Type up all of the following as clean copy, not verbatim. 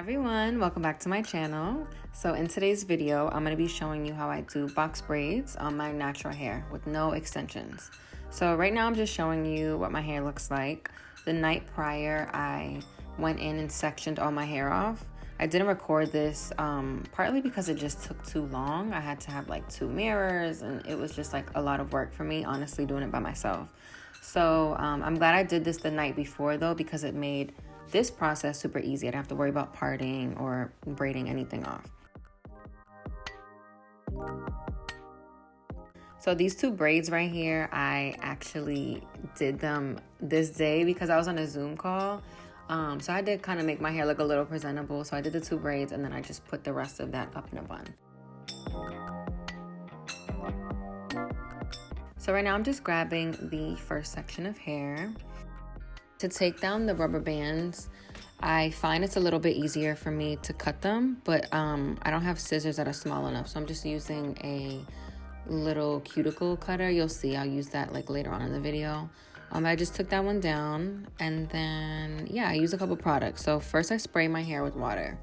everyone, welcome back to my channel. So in today's video, I'm going to be showing you how I do box braids on my natural hair with no extensions. So right now I'm just showing you what my hair looks like. The night prior, I went in and sectioned all my hair off. I didn't record this partly because it just took too long. I had to have like 2 mirrors and it was just like a lot of work for me, honestly, doing it by myself. So I'm glad I did this the night before though, because it made this process super easy. I didn't have to worry about parting or braiding anything off. So these 2 braids right here, I actually did them this day because I was on a Zoom call. So I did kind of make my hair look a little presentable. So I did the 2 braids and then I just put the rest of that up in a bun. So right now I'm just grabbing the first section of hair. To take down the rubber bands, I find it's a little bit easier for me to cut them, but I don't have scissors that are small enough. So I'm just using a little cuticle cutter. You'll see I'll use that like later on in the video. I just took that one down and then, yeah, I use a couple products. So first I spray my hair with water.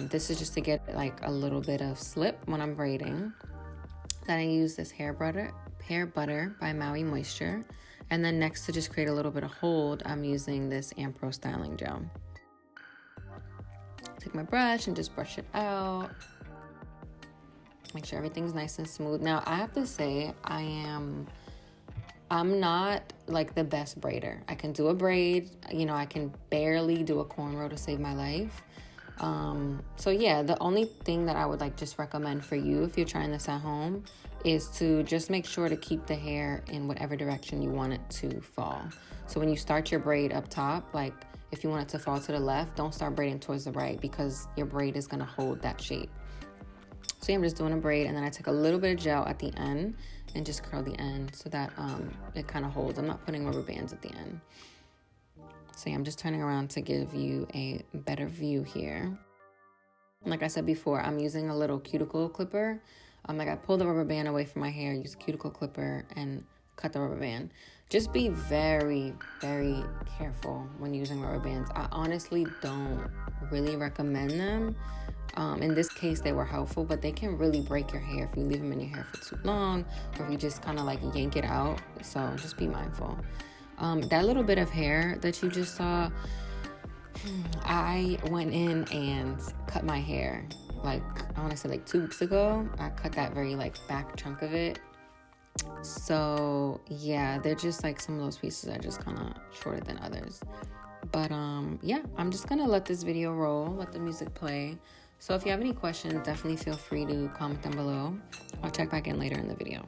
This is just to get like a little bit of slip when I'm braiding. Then I use this hair butter by Maui Moisture. And then next, to just create a little bit of hold, I'm using this Ampro styling gel. Take my brush and just brush it out. Make sure everything's nice and smooth. Now, I have to say, I'm not like the best braider. I can do a braid, you know, I can barely do a cornrow to save my life. So yeah, the only thing that I would like just recommend for you if you're trying this at home is to just make sure to keep the hair in whatever direction you want it to fall. So when you start your braid up top, like if you want it to fall to the left, don't start braiding towards the right because your braid is gonna hold that shape. So yeah, I'm just doing a braid and then I take a little bit of gel at the end and just curl the end so that it kind of holds. I'm not putting rubber bands at the end. So yeah, I'm just turning around to give you a better view here. Like I said before, I'm using a little cuticle clipper. Like I pull the rubber band away from my hair, use a cuticle clipper and cut the rubber band. Just be very, very careful when using rubber bands. I honestly don't really recommend them. In this case, they were helpful, but they can really break your hair if you leave them in your hair for too long or if you just kind of like yank it out. So just be mindful. That little bit of hair that you just saw, I went in and cut my hair like, I want to say like 2 weeks ago. I cut that very like back chunk of it. So yeah, they're just like some of those pieces are just kind of shorter than others. But yeah, I'm just gonna let this video roll, let the music play. So if you have any questions, definitely feel free to comment them below. I'll check back in later in the video.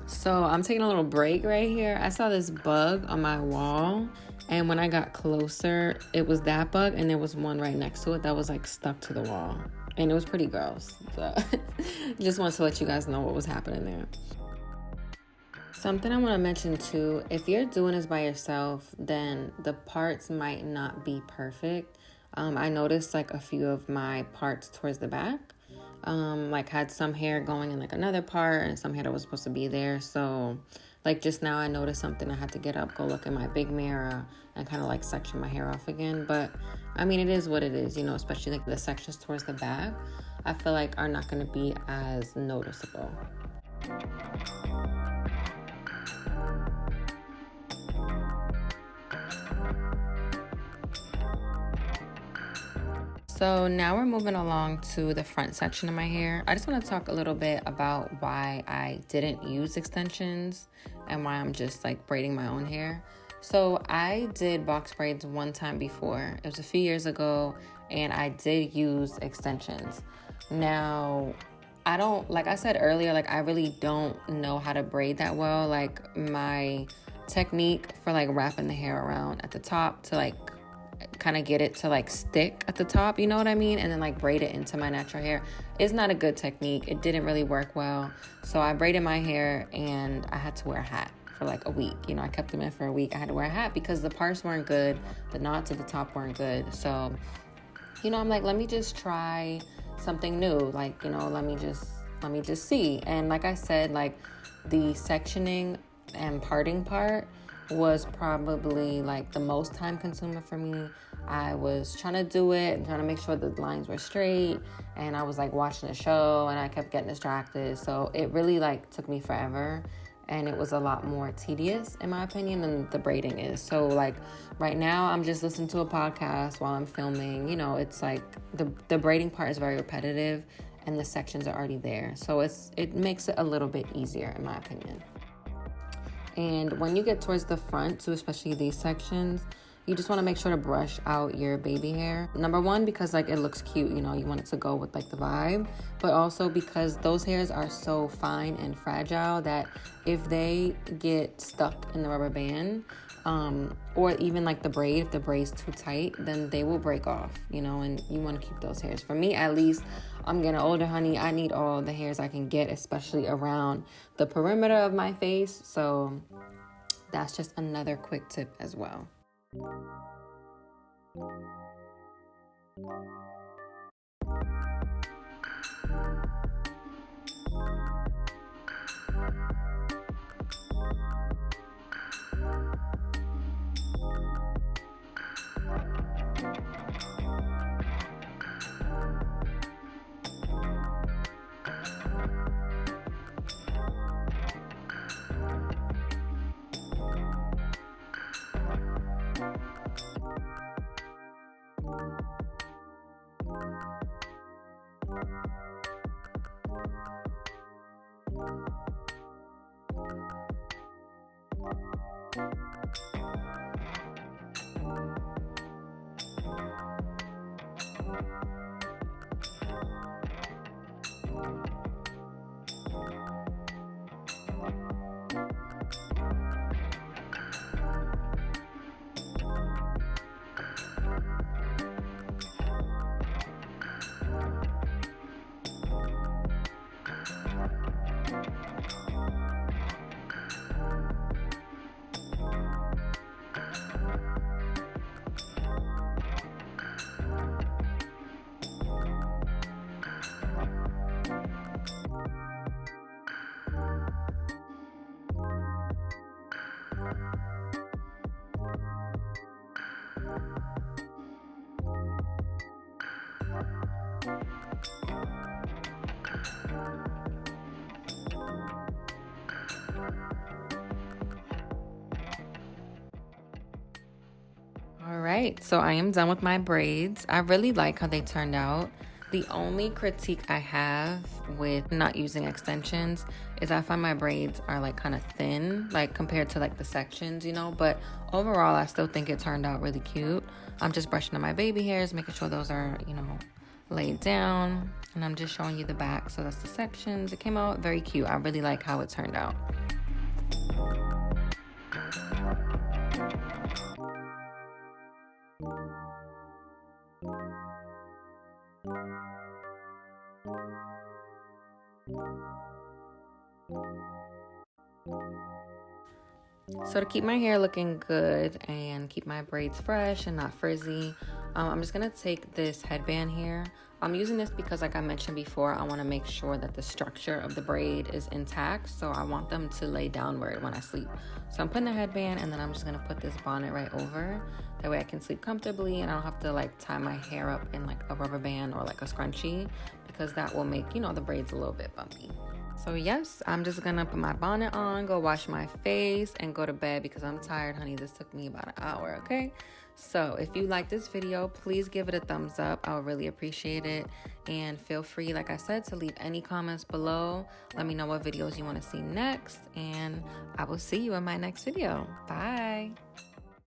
So I'm taking a little break right here. I saw this bug on my wall, and when I got closer, it was that bug, and there was one right next to it that was like stuck to the wall, and it was pretty gross. So just wanted to let you guys know what was happening there. Something I want to mention too, if you're doing this by yourself, then the parts might not be perfect. I noticed like a few of my parts towards the back like had some hair going in like another part and some hair that was supposed to be there. So like just now I noticed something. I had to get up, go look in my big mirror and kind of like section my hair off again. But I mean, it is what it is, you know, especially like the sections towards the back, I feel like are not going to be as noticeable. So now we're moving along to the front section of my hair. I just want to talk a little bit about why I didn't use extensions and why I'm just like braiding my own hair. So I did box braids one time before. It was a few years ago, and I did use extensions. Now, I don't, like I said earlier, like I really don't know how to braid that well. Like my technique for like wrapping the hair around at the top to like kind of get it to like stick at the top, you know what I mean, and then like braid it into my natural hair is not a good technique. It didn't really work well, so I braided my hair and I had to wear a hat for like a week. You know, I kept them in for a week. I had to wear a hat because the parts weren't good, the knots at the top weren't good. So, you know, I'm like, let me just try something new, like, you know, let me just see. And like I said, like the sectioning and parting part was probably like the most time consuming for me. I was trying to do it and trying to make sure the lines were straight, and I was like watching a show and I kept getting distracted, so it really like took me forever, and it was a lot more tedious in my opinion than the braiding is. So like right now I'm just listening to a podcast while I'm filming. You know, it's like the braiding part is very repetitive and the sections are already there, so it makes it a little bit easier in my opinion. And when you get towards the front too, especially these sections, you just want to make sure to brush out your baby hair. Number one, because like it looks cute, you know, you want it to go with like the vibe, but also because those hairs are so fine and fragile that if they get stuck in the rubber band, or even like the braid, if the braid's too tight, then they will break off, you know, and you want to keep those hairs. For me, at least, I'm getting older, honey. I need all the hairs I can get, especially around the perimeter of my face. So that's just another quick tip as well. All right, so I am done with my braids. I really like how they turned out. The only critique I have with not using extensions is I find my braids are like kind of thin, like compared to like the sections, you know, but overall I still think it turned out really cute. I'm just brushing on my baby hairs, making sure those are, you know, laid down, and I'm just showing you the back. So that's the sections. It came out very cute. I really like how it turned out. So to keep my hair looking good and keep my braids fresh and not frizzy, I'm just going to take this headband here. I'm using this because, like I mentioned before, I want to make sure that the structure of the braid is intact. So I want them to lay downward when I sleep. So I'm putting the headband, and then I'm just going to put this bonnet right over. That way I can sleep comfortably and I don't have to like tie my hair up in like a rubber band or like a scrunchie, because that will make, you know, the braids a little bit bumpy. So yes, I'm just gonna put my bonnet on, go wash my face, and go to bed because I'm tired, honey. This took me about an hour, okay? So if you like this video, please give it a thumbs up. I would really appreciate it. And feel free, like I said, to leave any comments below. Let me know what videos you want to see next. And I will see you in my next video. Bye.